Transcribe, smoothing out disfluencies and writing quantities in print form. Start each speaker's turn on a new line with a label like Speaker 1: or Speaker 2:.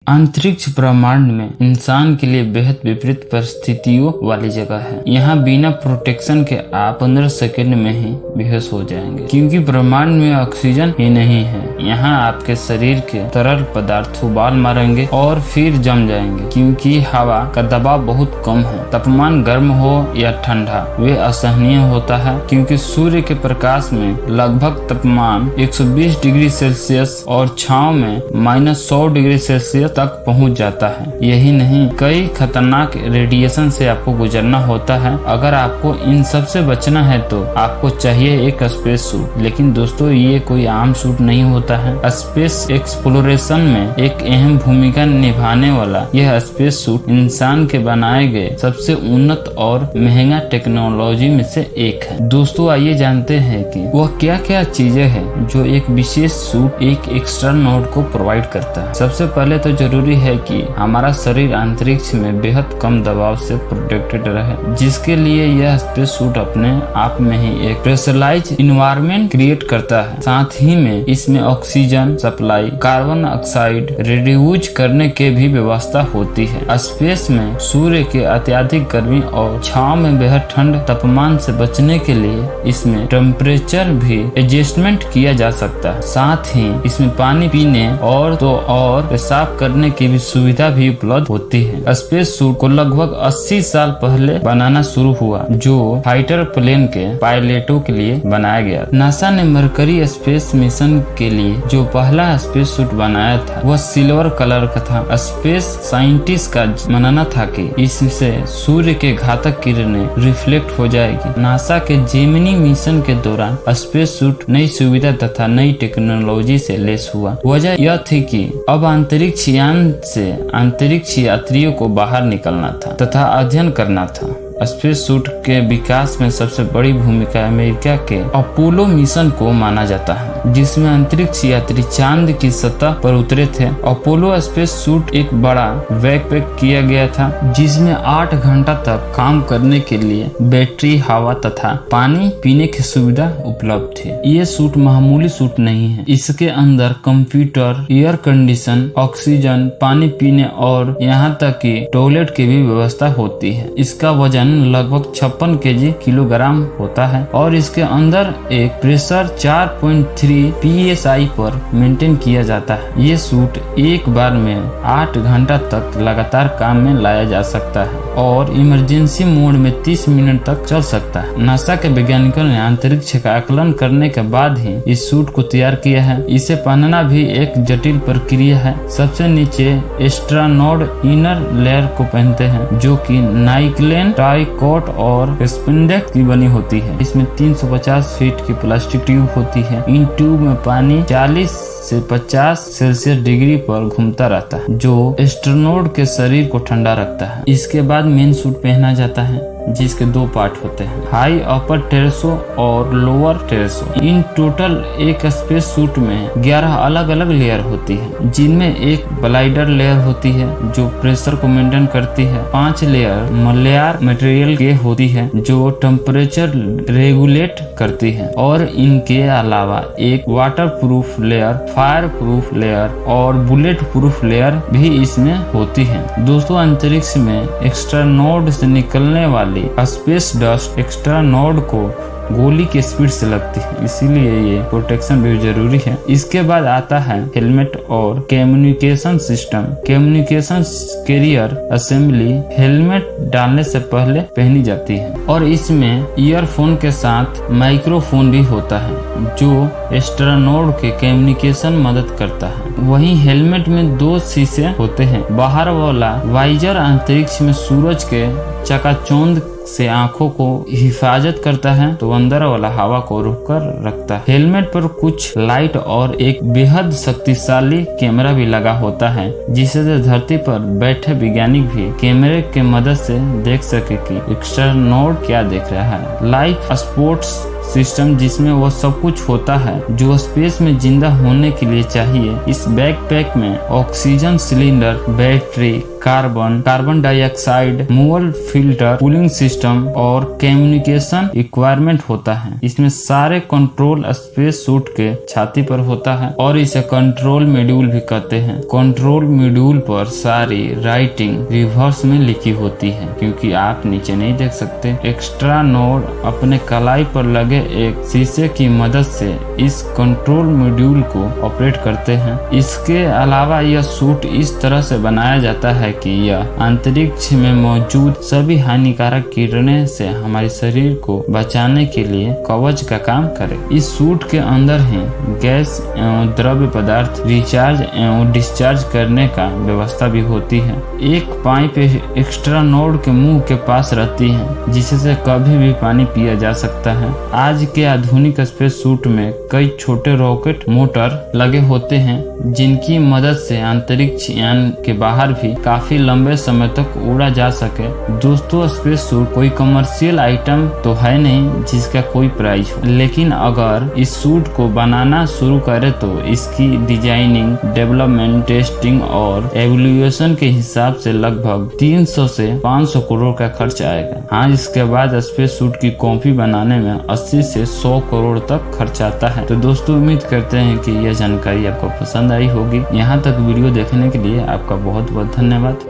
Speaker 1: अंतरिक्ष ब्रह्मांड में इंसान के लिए बेहद विपरीत परिस्थितियों वाली जगह है। यहाँ बिना प्रोटेक्शन के आप 15 सेकंड में ही बेहोश हो जाएंगे, क्योंकि ब्रह्मांड में ऑक्सीजन ही नहीं है। यहाँ आपके शरीर के तरल पदार्थ उबाल मारेंगे और फिर जम जाएंगे, क्योंकि हवा का दबाव बहुत कम है। तापमान गर्म हो या ठंडा, वे असहनीय होता है, क्योंकि सूर्य के प्रकाश में लगभग तापमान 120 डिग्री सेल्सियस और छांव में -100 डिग्री सेल्सियस तक पहुंच जाता है। यही नहीं, कई खतरनाक रेडिएशन से आपको गुजरना होता है। अगर आपको इन सब से बचना है तो आपको चाहिए एक स्पेस सूट। लेकिन दोस्तों, ये कोई आम सूट नहीं होता है। स्पेस एक्सप्लोरेशन में एक अहम भूमिका निभाने वाला यह स्पेस सूट इंसान के बनाए गए सबसे उन्नत और महंगा टेक्नोलॉजी में से एक है। दोस्तों, आइए जानते हैं कि वह क्या क्या चीजें हैं जो एक विशेष सूट एक एस्ट्रोनॉट को प्रोवाइड करता है। सबसे पहले तो जरूरी है कि हमारा शरीर अंतरिक्ष में बेहद कम दबाव से प्रोटेक्टेड रहे, जिसके लिए यह स्पेस सूट अपने आप में ही एक प्रेशराइज्ड इन्वायरमेंट क्रिएट करता है। साथ ही में इसमें oxygen supply, carbon oxide reduce करने के भी व्यवस्था होती है। स्पेस में सूर्य के अत्यधिक गर्मी और छांव में बेहद ठंड तापमान से बचने के लिए इसमें टेम्परेचर भी एडजस्टमेंट किया जा सकता है। साथ ही इसमें पानी पीने और पेशाब करने की भी सुविधा भी उपलब्ध होती है। स्पेस सूट को लगभग 80 साल पहले बनाना शुरू हुआ, जो फाइटर प्लेन के पायलटों के लिए बनाया गया। नासा ने मरकरी स्पेस मिशन के लिए जो पहला स्पेस सूट बनाया था वह सिल्वर कलर का था। स्पेस साइंटिस्ट का मानना था कि इससे सूर्य के घातक किरणें रिफ्लेक्ट हो जाएगी। नासा के जेमिनी मिशन के दौरान स्पेस सूट नई सुविधा तथा नई टेक्नोलॉजी से लैस हुआ। वजह यह थी कि अब अंतरिक्ष यान से अंतरिक्ष यात्रियों को बाहर निकलना था तथा अध्ययन करना था। स्पेस सूट के विकास में सबसे बड़ी भूमिका अमेरिका के अपोलो मिशन को माना जाता है, जिसमें अंतरिक्ष यात्री चांद की सतह पर उतरे थे। अपोलो स्पेस सूट एक बड़ा बैकपैक किया गया था, जिसमें 8 घंटा तक काम करने के लिए बैटरी, हवा तथा पानी पीने की सुविधा उपलब्ध थी। ये सूट मामूली सूट नहीं है। इसके अंदर कंप्यूटर, एयर कंडीशन, ऑक्सीजन, पानी पीने और यहाँ तक कि टॉयलेट की भी व्यवस्था होती है। इसका वजन लगभग 56 किलोग्राम होता है और इसके अंदर एक प्रेशर 4.3 psi पर मेंटेन किया जाता है। ये सूट एक बार में 8 घंटा तक लगातार काम में लाया जा सकता है और इमरजेंसी मोड में 30 मिनट तक चल सकता है। नासा के वैज्ञानिकों ने अंतरिक्ष का आकलन करने के बाद ही इस सूट को तैयार किया है। इसे पहनना भी एक जटिल प्रक्रिया है। सबसे नीचे एस्ट्रोनॉट इनर लेयर को पहनते हैं, जो कि नाइक्लेन, कोट और स्पिंडेक्स की बनी होती है। इसमें 350 फीट की प्लास्टिक ट्यूब होती है। इन ट्यूब में पानी 40 से 50 सेल्सियस डिग्री पर घूमता रहता है, जो एस्ट्रोनॉट के शरीर को ठंडा रखता है। इसके बाद मेन सूट पहना जाता है, जिसके 2 पार्ट होते हैं, हाई अपर टेरेसो और लोअर टेरेसो। इन टोटल एक स्पेस सूट में 11 अलग अलग लेयर होती है, जिनमें एक ब्लाइडर लेयर होती है जो प्रेशर को मेंटेन करती है। 5 लेयर मलेयर मटेरियल के होती है जो टेम्परेचर रेगुलेट करती है, और इनके अलावा एक water proof layer, fire proof layer और बुलेट प्रूफ लेयर भी इसमें होती है। दोस्तों, अंतरिक्ष में एस्ट्रोनॉट से निकलने वाली स्पेस डस्ट एस्ट्रोनॉट को गोली की स्पीड से लगती है, इसीलिए ये प्रोटेक्शन भी जरूरी है। इसके बाद आता है हेलमेट और communication system. Communication carrier assembly helmet डालने से पहले पहनी जाती है और इसमें ईयरफोन के साथ माइक्रोफोन भी होता है, जो एस्ट्रोनॉट के कम्युनिकेशन मदद करता है। वहीं हेलमेट में 2 शीशे होते हैं। बाहर वाला वाइजर अंतरिक्ष में सूरज के चकाचौंध से आंखों को हिफाजत करता है, तो अंदर वाला हवा को रोक कर रखता है। हेलमेट पर कुछ लाइट और एक बेहद शक्तिशाली कैमरा भी लगा होता है, जिससे धरती पर बैठे वैज्ञानिक भी कैमरे के मदद से देख सके कि एस्ट्रोनॉट क्या देख रहा है। लाइफ स्पोर्ट्स सिस्टम जिसमें वो सब कुछ होता है जो स्पेस में जिंदा होने के लिए चाहिए। इस बैकपैक में oxygen cylinder, battery, carbon dioxide, movable filter, cooling system और कम्युनिकेशन इक्वायरमेंट होता है। इसमें सारे कंट्रोल स्पेस सूट के छाती पर होता है और इसे कंट्रोल मॉड्यूल भी कहते हैं। कंट्रोल मॉड्यूल पर सारी राइटिंग रिवर्स में लिखी होती है क्योंकि आप नीचे नहीं देख सकते। एक्स्ट्रा नोड अपने कलाई पर लगे एक शीशे की मदद से इस कंट्रोल मॉड्यूल को ऑपरेट करते हैं। इसके अलावा यह सूट इस तरह से बनाया जाता है कि यह अंतरिक्ष में मौजूद सभी हानिकारक किरणें से हमारे शरीर को बचाने के लिए कवच का काम करे। इस सूट के अंदर ही गैस एवं द्रव्य पदार्थ रिचार्ज एवं डिस्चार्ज करने का व्यवस्था भी होती है। एक पाइप एक्स्ट्रा नोड के मुंह के पास रहती है जिससे कभी भी पानी पिया जा सकता है। आज के आधुनिक स्पेस सूट में कई छोटे रॉकेट मोटर लगे होते हैं जिनकी मदद से अंतरिक्ष यान के बाहर भी काफी लंबे समय तक उड़ा जा सके। दोस्तों, स्पेस सूट कोई कमर्शियल आइटम तो है नहीं जिसका कोई प्राइस हो, लेकिन अगर इस सूट को बनाना शुरू करे तो इसकी डिजाइनिंग, डेवलपमेंट, टेस्टिंग और एवोल्यूशन के हिसाब से लगभग 300 से 500 करोड़ का खर्च आएगा। हाँ, इसके बाद स्पेस सूट की कॉपी बनाने में 80 से 100 करोड़ तक खर्च आता है। तो दोस्तों, उम्मीद करते हैं कि यह जानकारी आपको पसंद आई होगी। यहाँ तक वीडियो देखने के लिए आपका बहुत बहुत धन्यवाद।